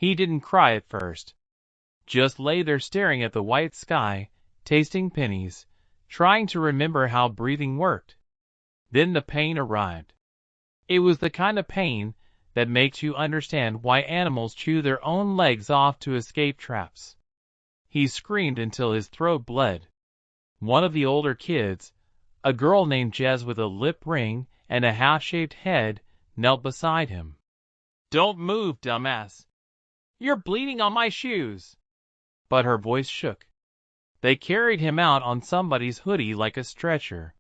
He didn't cry at first. Just lay there staring at the white sky, tasting pennies, trying to remember how breathing worked. Then the pain arrived. It was the kind of pain that makes you understand why animals chew their own legs off to escape traps. He screamed until his throat bled. One of the older kids, a girl named Jez with a lip ring and a half-shaved head, knelt beside him. "Don't move, dumbass. You're bleeding on my shoes." But her voice shook. They carried him out on somebody's hoodie like a stretcher.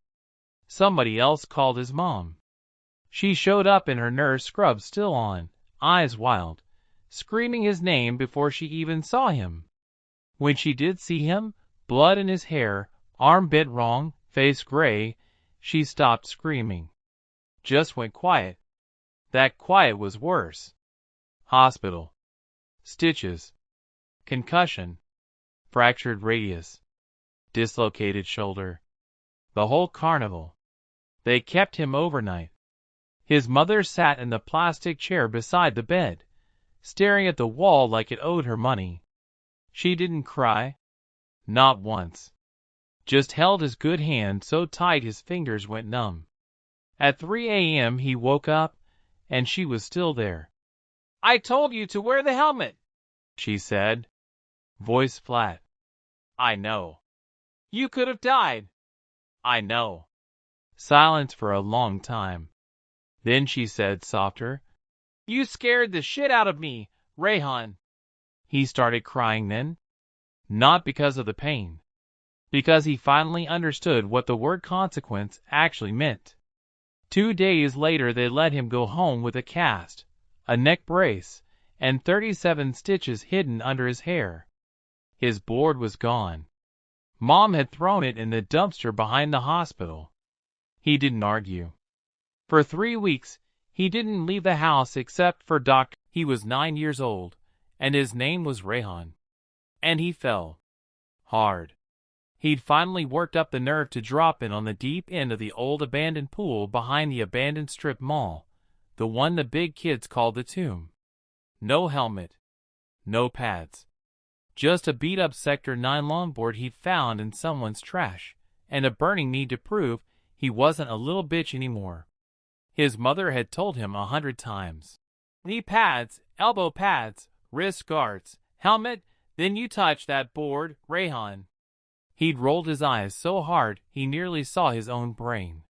Somebody else called his mom. She showed up in her nurse scrub still on, eyes wild, screaming his name before she even saw him. When she did see him, blood in his hair, arm bent wrong, face gray, she stopped screaming. Just went quiet. That quiet was worse. Hospital. Stitches. Concussion. Fractured radius. Dislocated shoulder. The whole carnival. They kept him overnight. His mother sat in the plastic chair beside the bed, staring at the wall like it owed her money. She didn't cry. Not once. Just held his good hand so tight his fingers went numb. At 3 a.m. he woke up, and she was still there. "I told you to wear the helmet," she said, voice flat. "I know. You could have died." "I know." Silence for a long time. Then she said, softer, "You scared the shit out of me, Rayhan." He started crying then. Not because of the pain. Because he finally understood what the word consequence actually meant. 2 days later they let him go home with a cast, a neck brace, and 37 stitches hidden under his hair. His board was gone. Mom had thrown it in the dumpster behind the hospital. He didn't argue. For 3 weeks, he didn't leave the house except for Doc. He was 9 years old, and his name was Rayhan. And he fell. Hard. He'd finally worked up the nerve to drop in on the deep end of the old abandoned pool behind the abandoned strip mall, the one the big kids called the Tomb. No helmet. No pads. Just a beat-up Sector 9 longboard he'd found in someone's trash, and a burning need to prove he wasn't a little bitch anymore. His mother had told him 100 times. Knee pads, elbow pads, wrist guards, helmet, then you touch that board, Rayhan. He'd rolled his eyes so hard he nearly saw his own brain.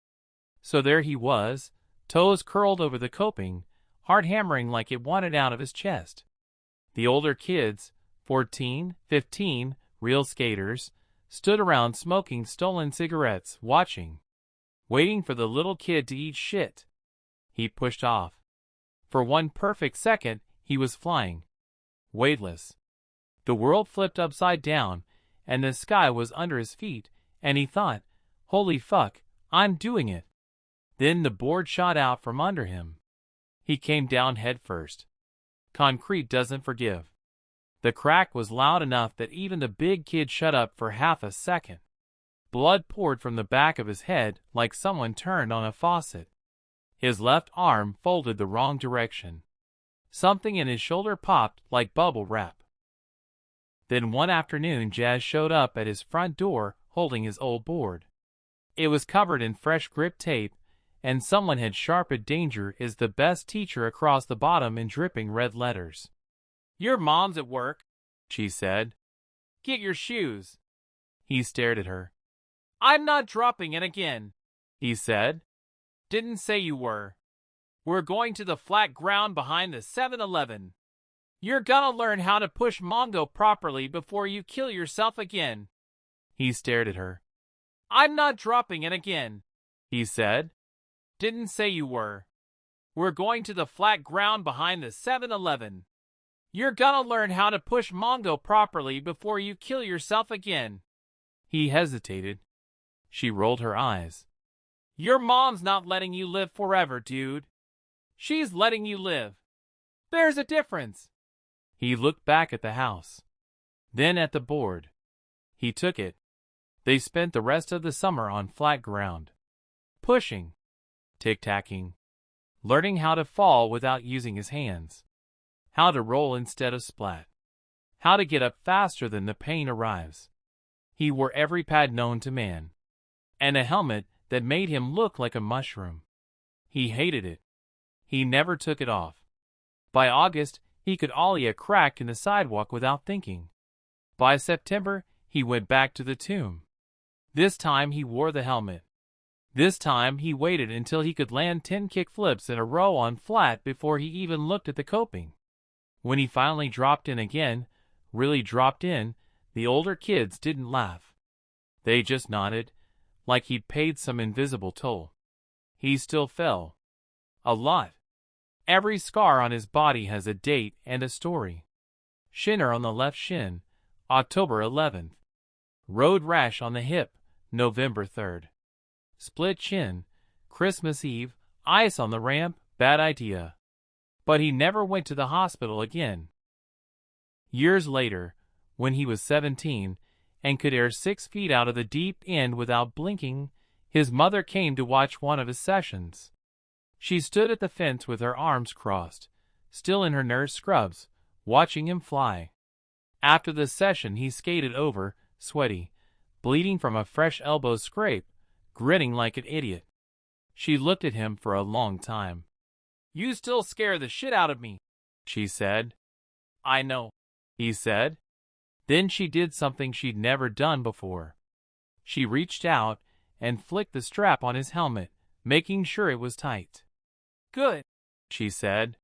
So there he was, toes curled over the coping, heart hammering like it wanted out of his chest. The older kids, 14, 15, real skaters, stood around smoking stolen cigarettes, watching, waiting for the little kid to eat shit. He pushed off. For 1 perfect second, he was flying. Weightless. The world flipped upside down, and the sky was under his feet, and he thought, "Holy fuck, I'm doing it." Then the board shot out from under him. He came down headfirst. Concrete doesn't forgive. The crack was loud enough that even the big kid shut up for half a second. Blood poured from the back of his head like someone turned on a faucet. His left arm folded the wrong direction. Something in his shoulder popped like bubble wrap. Then one afternoon Jazz showed up at his front door holding his old board. It was covered in fresh grip tape, and someone had sharpened "Danger is the best teacher" across the bottom in dripping red letters. "Your mom's at work," she said. "Get your shoes." He stared at her. "I'm not dropping it again," he said. "Didn't say you were. We're going to the flat ground behind the 7-Eleven. You're gonna learn how to push Mongo properly before you kill yourself again." He stared at her. "I'm not dropping it again," he said. "Didn't say you were. We're going to the flat ground behind the 7-Eleven. You're gonna learn how to push Mongo properly before you kill yourself again." He hesitated. She rolled her eyes. "Your mom's not letting you live forever, dude. She's letting you live. There's a difference." He looked back at the house. Then at the board. He took it. They spent the rest of the summer on flat ground. Pushing. Tic-tacking. Learning how to fall without using his hands. how to roll instead of splat, how to get up faster than the pain arrives. He wore every pad known to man, and a helmet that made him look like a mushroom. He hated it. He never took it off. By August, he could ollie a crack in the sidewalk without thinking. By September, he went back to the tomb. This time he wore the helmet. This time he waited until he could land 10 kickflips in a row on flat before he even looked at the coping. When he finally dropped in again, really dropped in, the older kids didn't laugh. They just nodded, like he'd paid some invisible toll. He still fell. A lot. Every scar on his body has a date and a story. Shinner on the left shin, October 11th. Road rash on the hip, November 3rd. Split chin, Christmas Eve, ice on the ramp, bad idea. But he never went to the hospital again. Years later, when he was 17 and could air 6 feet out of the deep end without blinking, his mother came to watch one of his sessions. She stood at the fence with her arms crossed, still in her nurse scrubs, watching him fly. After the session he skated over, sweaty, bleeding from a fresh elbow scrape, grinning like an idiot. She looked at him for a long time. "You still scare the shit out of me," she said. "I know," he said. Then she did something she'd never done before. She reached out and flicked the strap on his helmet, making sure it was tight. "Good," she said.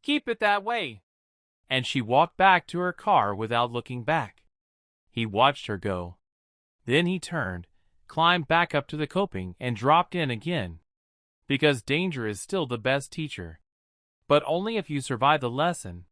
"Keep it that way." And she walked back to her car without looking back. He watched her go. Then he turned, climbed back up to the coping, and dropped in again. Because danger is still the best teacher. But only if you survive the lesson.